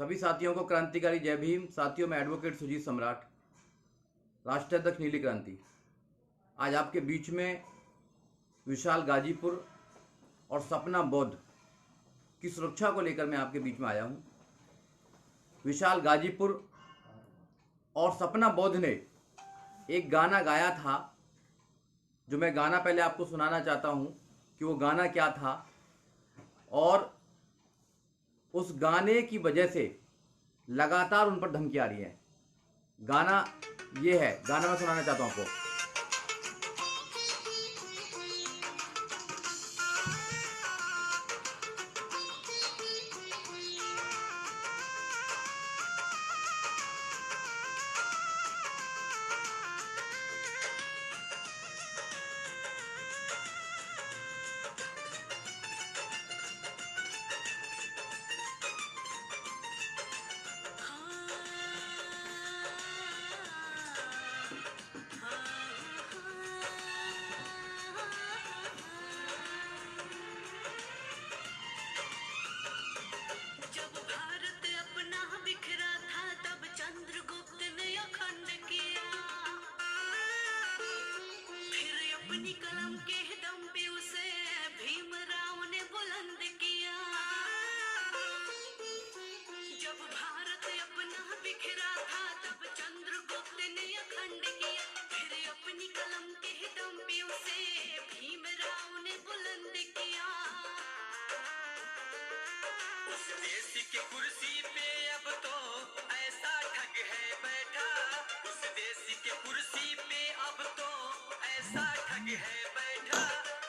सभी साथियों को क्रांतिकारी जय भीम। साथियों, मैं एडवोकेट सुजीत सम्राट, राष्ट्राध्यक्ष नीली क्रांति। आज आपके बीच में विशाल गाजीपुर और सपना बौद्ध की सुरक्षा को लेकर मैं आपके बीच में आया हूं। विशाल गाजीपुर और सपना बौद्ध ने एक गाना गाया था, जो मैं गाना पहले आपको सुनाना चाहता हूं कि वो गाना क्या था, और उस गाने की वजह से लगातार उन पर धमकी आ रही है। गाना ये है, गाना मैं सुनाना चाहता हूं आपको। अपनी कलम के दम पे उसे भीमराव ने बुलंद किया। जब भारत अपना बिखरा था तब चंद्रगुप्त ने अखंड किया। फिर अपनी कलम के दम पे उसे भीमराव ने बुलंद किया। उस देश की कुर्सी पे अब तो ऐसा ठग है बैठा। उस देश की कुर्सी पे अब तो ऐसा ठग है बैठा,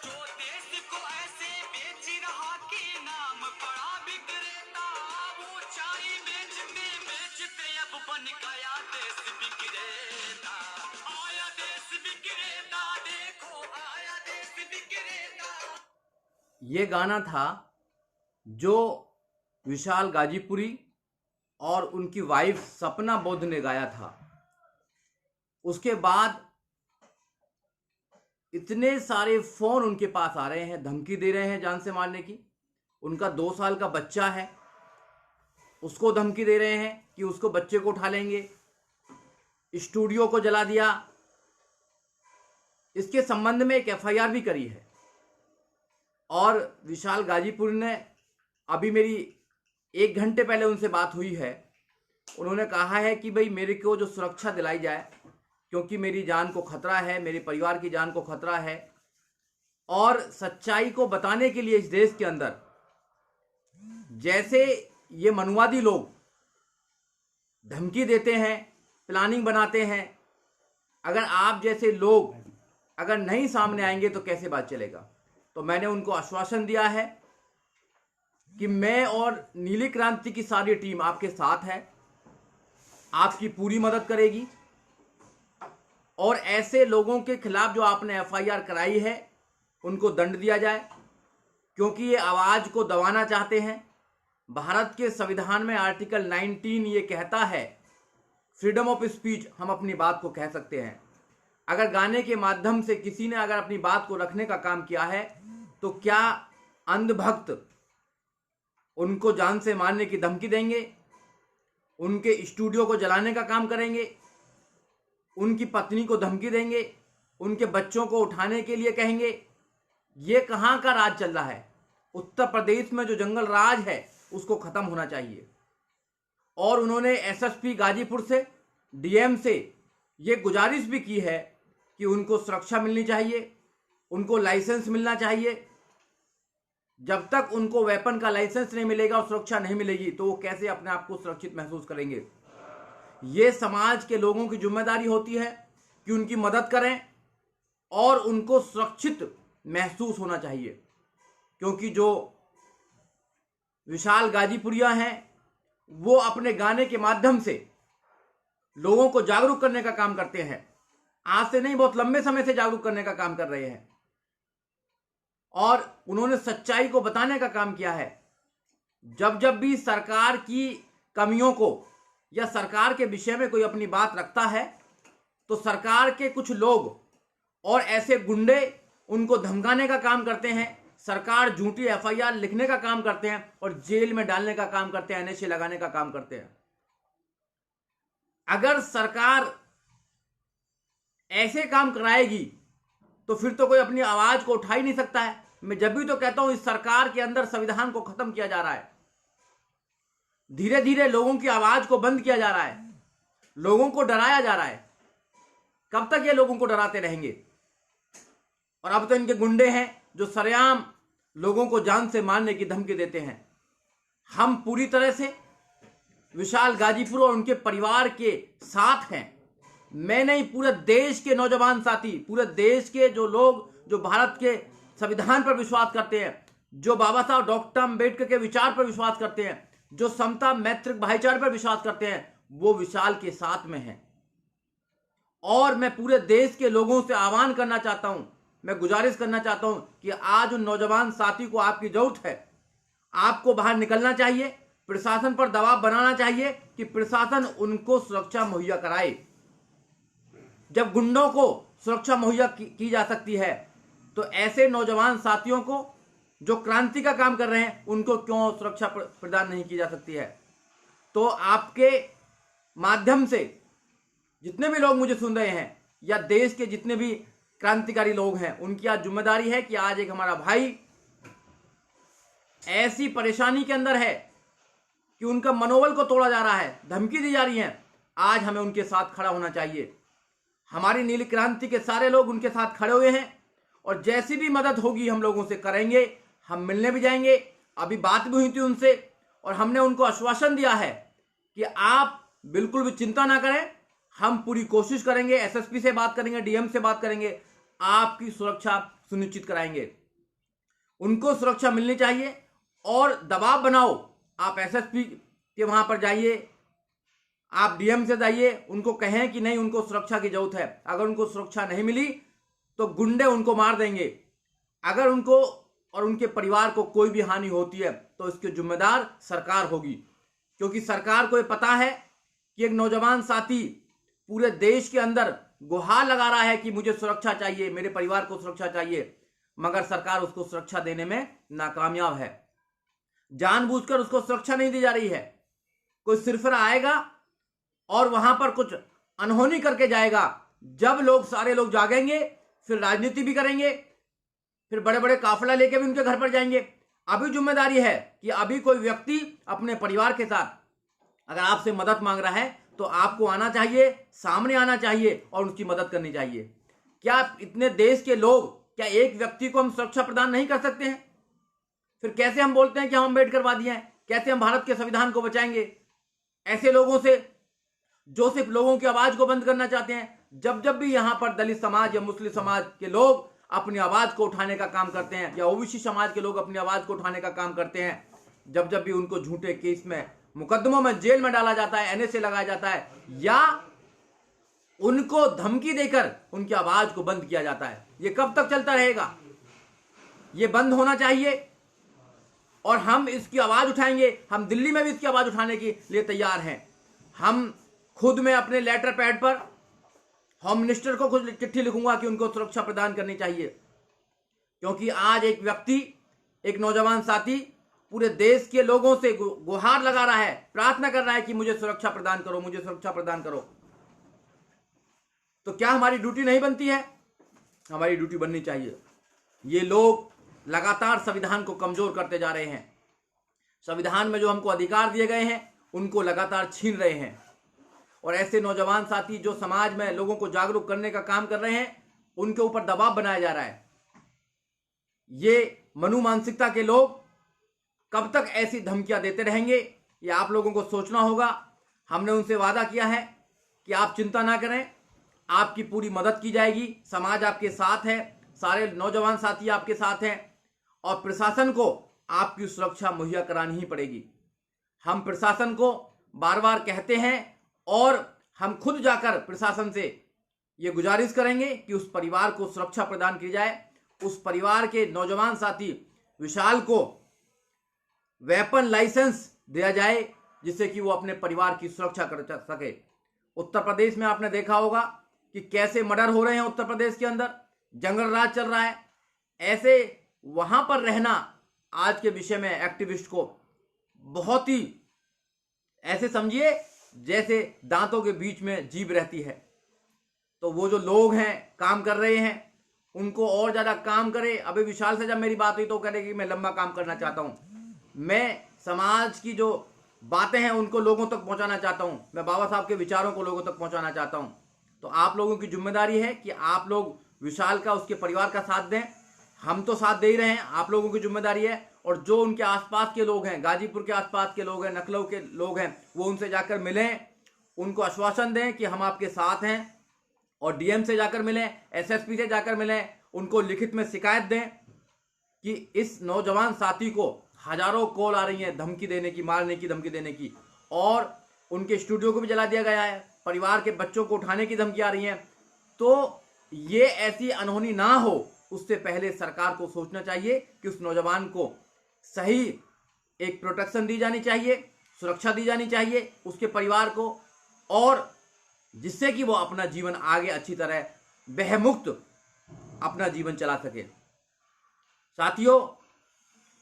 जो देश को ऐसे बेच रहा कि नाम बड़ा विक्रेता। वो चाय बेचते बेचते अब बन गया देश विक्रेता। आया देश विक्रेता, देखो आया देश विक्रेता। ये गाना था जो विशाल गाजीपुरी और उनकी वाइफ सपना बौद्ध ने गाया था। उसके बाद इतने सारे फोन उनके पास आ रहे हैं, धमकी दे रहे हैं जान से मारने की। उनका 2 साल का बच्चा है, उसको धमकी दे रहे हैं कि उसको बच्चे को उठा लेंगे। स्टूडियो को जला दिया। इसके संबंध में एक एफआईआर भी करी है। और विशाल गाजीपुर ने, अभी मेरी 1 घंटे पहले उनसे बात हुई है, उन्होंने कहा है कि भाई मेरे को जो सुरक्षा दिलाई जाए, क्योंकि मेरी जान को खतरा है, मेरे परिवार की जान को खतरा है। और सच्चाई को बताने के लिए इस देश के अंदर जैसे ये मनुवादी लोग धमकी देते हैं, प्लानिंग बनाते हैं, अगर आप जैसे लोग अगर नहीं सामने आएंगे तो कैसे बात चलेगा। तो मैंने उनको आश्वासन दिया है कि मैं और नीली क्रांति की सारी टीम आपके साथ है, आपकी पूरी मदद करेगी। और ऐसे लोगों के खिलाफ जो आपने एफआईआर कराई है उनको दंड दिया जाए, क्योंकि ये आवाज को दबाना चाहते हैं। भारत के संविधान में आर्टिकल 19 ये कहता है, फ्रीडम ऑफ स्पीच, हम अपनी बात को कह सकते हैं। अगर गाने के माध्यम से किसी ने अगर अपनी बात को रखने का काम किया है, तो क्या अंधभक्त उनको जान से मारने की धमकी देंगे, उनके स्टूडियो को जलाने का काम करेंगे, उनकी पत्नी को धमकी देंगे, उनके बच्चों को उठाने के लिए कहेंगे? ये कहां का राज चल रहा है? उत्तर प्रदेश में जो जंगल राज है उसको खत्म होना चाहिए। और उन्होंने एसएसपी गाजीपुर से, डीएम से ये गुजारिश भी की है कि उनको सुरक्षा मिलनी चाहिए, उनको लाइसेंस मिलना चाहिए। जब तक उनको वेपन का लाइसेंस नहीं मिलेगा और सुरक्षा नहीं मिलेगी तो वो कैसे अपने आप को सुरक्षित महसूस करेंगे। ये समाज के लोगों की जिम्मेदारी होती है कि उनकी मदद करें और उनको सुरक्षित महसूस होना चाहिए, क्योंकि जो विशाल गाजीपुरिया हैं वो अपने गाने के माध्यम से लोगों को जागरूक करने का काम करते हैं। आज से नहीं, बहुत लंबे समय से जागरूक करने का काम कर रहे हैं। और उन्होंने सच्चाई को बताने का काम किया है। जब जब भी सरकार की कमियों को या सरकार के विषय में कोई अपनी बात रखता है, तो सरकार के कुछ लोग और ऐसे गुंडे उनको धमकाने का काम करते हैं, सरकार झूठी एफआईआर लिखने का काम करते हैं और जेल में डालने का काम करते हैं, एनएसए लगाने का काम करते हैं। अगर सरकार ऐसे काम कराएगी तो फिर तो कोई अपनी आवाज को उठा ही नहीं सकता है। मैं जब भी तो कहता हूं इस सरकार के अंदर संविधान को खत्म किया जा रहा है, धीरे धीरे लोगों की आवाज को बंद किया जा रहा है, लोगों को डराया जा रहा है। कब तक ये लोगों को डराते रहेंगे? और अब तो इनके गुंडे हैं जो सरेआम लोगों को जान से मारने की धमकी देते हैं। हम पूरी तरह से विशाल गाजीपुर और उनके परिवार के साथ हैं। मैं नहीं, पूरे देश के नौजवान साथी, पूरे देश के जो लोग जो भारत के संविधान पर विश्वास करते हैं, जो बाबा साहब डॉक्टर अम्बेडकर के विचार पर विश्वास करते हैं, जो समता मैत्रिक भाईचारे पर विश्वास करते हैं, वो विशाल के साथ में हैं। और मैं पूरे देश के लोगों से आह्वान करना चाहता हूं, मैं गुजारिश करना चाहता हूं कि आज उन नौजवान साथी को आपकी जरूरत है। आपको बाहर निकलना चाहिए, प्रशासन पर दबाव बनाना चाहिए कि प्रशासन उनको सुरक्षा मुहैया कराए। जब गुंडों को सुरक्षा मुहैया की जा सकती है तो ऐसे नौजवान साथियों को जो क्रांति का काम कर रहे हैं उनको क्यों सुरक्षा प्रदान नहीं की जा सकती है? तो आपके माध्यम से जितने भी लोग मुझे सुन रहे हैं या देश के जितने भी क्रांतिकारी लोग हैं, उनकी आज जिम्मेदारी है कि आज एक हमारा भाई ऐसी परेशानी के अंदर है कि उनका मनोबल को तोड़ा जा रहा है, धमकी दी जा रही है। आज हमें उनके साथ खड़ा होना चाहिए। हमारी नीली क्रांति के सारे लोग उनके साथ खड़े हुए हैं और जैसी भी मदद होगी हम लोगों से करेंगे। हम मिलने भी जाएंगे, अभी बात भी हुई थी उनसे और हमने उनको आश्वासन दिया है कि आप बिल्कुल भी चिंता ना करें, हम पूरी कोशिश करेंगे, एसएसपी से बात करेंगे, डीएम से बात करेंगे, आपकी सुरक्षा सुनिश्चित कराएंगे। उनको सुरक्षा मिलनी चाहिए और दबाव बनाओ। आप एसएसपी के वहां पर जाइए, आप डीएम से जाइए, उनको कहें कि नहीं, उनको सुरक्षा की जरूरत है। अगर उनको सुरक्षा नहीं मिली तो गुंडे उनको मार देंगे। अगर उनको और उनके परिवार को कोई भी हानि होती है तो इसके जिम्मेदार सरकार होगी, क्योंकि सरकार को ये पता है कि एक नौजवान साथी पूरे देश के अंदर गुहार लगा रहा है कि मुझे सुरक्षा चाहिए, मेरे परिवार को सुरक्षा चाहिए, मगर सरकार उसको सुरक्षा देने में नाकामयाब है। जानबूझकर उसको सुरक्षा नहीं दी जा रही है। कोई सिरफिरा आएगा और वहां पर कुछ अनहोनी करके जाएगा। जब लोग सारे लोग जागेंगे फिर राजनीति भी करेंगे, फिर बड़े बड़े काफिला लेके भी उनके घर पर जाएंगे। अभी जिम्मेदारी है कि अभी कोई व्यक्ति अपने परिवार के साथ अगर आपसे मदद मांग रहा है तो आपको आना चाहिए, सामने आना चाहिए और उसकी मदद करनी चाहिए। क्या इतने देश के लोग, क्या एक व्यक्ति को हम सुरक्षा प्रदान नहीं कर सकते हैं? फिर कैसे हम बोलते हैं कि हम अम्बेडकरवादी हैं? कैसे हम भारत के संविधान को बचाएंगे ऐसे लोगों से जो सिर्फ लोगों की आवाज को बंद करना चाहते हैं? जब जब भी यहां पर दलित समाज या मुस्लिम समाज के लोग अपनी आवाज को उठाने का काम करते हैं या ओबीसी समाज के लोग अपनी आवाज को उठाने का काम करते हैं, जब जब भी उनको झूठे केस में, मुकदमों में, जेल में डाला जाता है, एनएसए लगाया जाता है या उनको धमकी देकर उनकी आवाज को बंद किया जाता है, ये कब तक चलता रहेगा? ये बंद होना चाहिए और हम इसकी आवाज उठाएंगे। हम दिल्ली में भी इसकी आवाज उठाने के लिए तैयार हैं। हम खुद में अपने लेटर पैड पर होम मिनिस्टर को खुद चिट्ठी लिखूंगा कि उनको सुरक्षा प्रदान करनी चाहिए, क्योंकि आज एक व्यक्ति, एक नौजवान साथी पूरे देश के लोगों से गुहार लगा रहा है, प्रार्थना कर रहा है कि मुझे सुरक्षा प्रदान करो, मुझे सुरक्षा प्रदान करो। तो क्या हमारी ड्यूटी नहीं बनती है? हमारी ड्यूटी बननी चाहिए। ये लोग लगातार संविधान को कमजोर करते जा रहे हैं। संविधान में जो हमको अधिकार दिए गए हैं उनको लगातार छीन रहे हैं और ऐसे नौजवान साथी जो समाज में लोगों को जागरूक करने का काम कर रहे हैं उनके ऊपर दबाव बनाया जा रहा है। ये मनु मानसिकता के लोग कब तक ऐसी धमकियां देते रहेंगे, ये आप लोगों को सोचना होगा। हमने उनसे वादा किया है कि आप चिंता ना करें, आपकी पूरी मदद की जाएगी। समाज आपके साथ है, सारे नौजवान साथी आपके साथ हैं और प्रशासन को आपकी सुरक्षा मुहैया करानी ही पड़ेगी। हम प्रशासन को बार बार कहते हैं और हम खुद जाकर प्रशासन से ये गुजारिश करेंगे कि उस परिवार को सुरक्षा प्रदान की जाए। उस परिवार के नौजवान साथी विशाल को वेपन लाइसेंस दिया जाए जिससे कि वो अपने परिवार की सुरक्षा कर सके। उत्तर प्रदेश में आपने देखा होगा कि कैसे मर्डर हो रहे हैं। उत्तर प्रदेश के अंदर जंगल राज चल रहा है। ऐसे वहां पर रहना आज के विषय में एक्टिविस्ट को बहुत ही ऐसे समझिए जैसे दांतों के बीच में जीभ रहती है। तो वो जो लोग हैं काम कर रहे हैं उनको और ज्यादा काम करे। अभी विशाल से जब मेरी बात हुई तो कह रहे कि मैं लंबा काम करना चाहता हूं, मैं समाज की जो बातें हैं उनको लोगों तक पहुंचाना चाहता हूं, मैं बाबा साहब के विचारों को लोगों तक पहुंचाना चाहता हूं। तो आप लोगों की जिम्मेदारी है कि आप लोग विशाल का, उसके परिवार का साथ दें। हम तो साथ दे ही रहे हैं, आप लोगों की जिम्मेदारी है। और जो उनके आसपास के लोग हैं, गाजीपुर के आसपास के लोग हैं, नकलऊ के लोग हैं, वो उनसे जाकर मिलें, उनको आश्वासन दें कि हम आपके साथ हैं। और डीएम से जाकर मिलें, एसएसपी से जाकर मिलें, उनको लिखित में शिकायत दें कि इस नौजवान साथी को हजारों कॉल आ रही हैं धमकी देने की, मारने की, धमकी देने की, और उनके स्टूडियो को भी जला दिया गया है, परिवार के बच्चों को उठाने की धमकी आ रही है। तो ये ऐसी अनहोनी ना हो, उससे पहले सरकार को सोचना चाहिए कि उस नौजवान को सही एक प्रोटेक्शन दी जानी चाहिए, सुरक्षा दी जानी चाहिए उसके परिवार को, और जिससे कि वो अपना जीवन आगे अच्छी तरह बहमुक्त अपना जीवन चला सके। साथियों,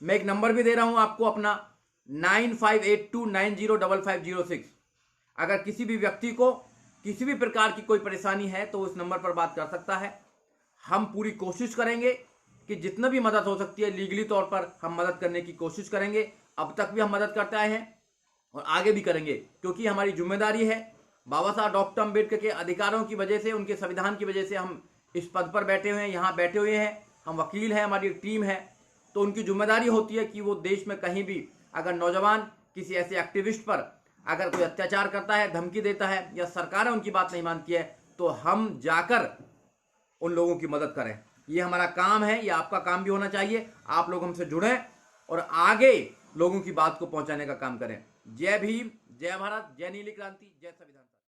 मैं एक नंबर भी दे रहा हूं आपको अपना 9582905506। अगर किसी भी व्यक्ति को किसी भी प्रकार की कोई परेशानी है तो उस नंबर पर बात कर सकता है। हम पूरी कोशिश करेंगे कि जितना भी मदद हो सकती है लीगली तौर पर हम मदद करने की कोशिश करेंगे। अब तक भी हम मदद करते आए हैं और आगे भी करेंगे, क्योंकि हमारी जिम्मेदारी है। बाबा साहब डॉक्टर अम्बेडकर के अधिकारों की वजह से, उनके संविधान की वजह से हम इस पद पर बैठे हुए हैं, यहाँ बैठे हुए हैं। हम वकील हैं, हमारी एक टीम है। तो उनकी जिम्मेदारी होती है कि वो देश में कहीं भी अगर नौजवान किसी ऐसे एक्टिविस्ट पर अगर कोई अत्याचार करता है, धमकी देता है, या सरकारें उनकी बात नहीं मानती है, तो हम जाकर उन लोगों की मदद करें। ये हमारा काम है, ये आपका काम भी होना चाहिए। आप लोग हमसे जुड़ें और आगे लोगों की बात को पहुंचाने का काम करें। जय भीम, जय भारत, जय नीली क्रांति, जय संविधान।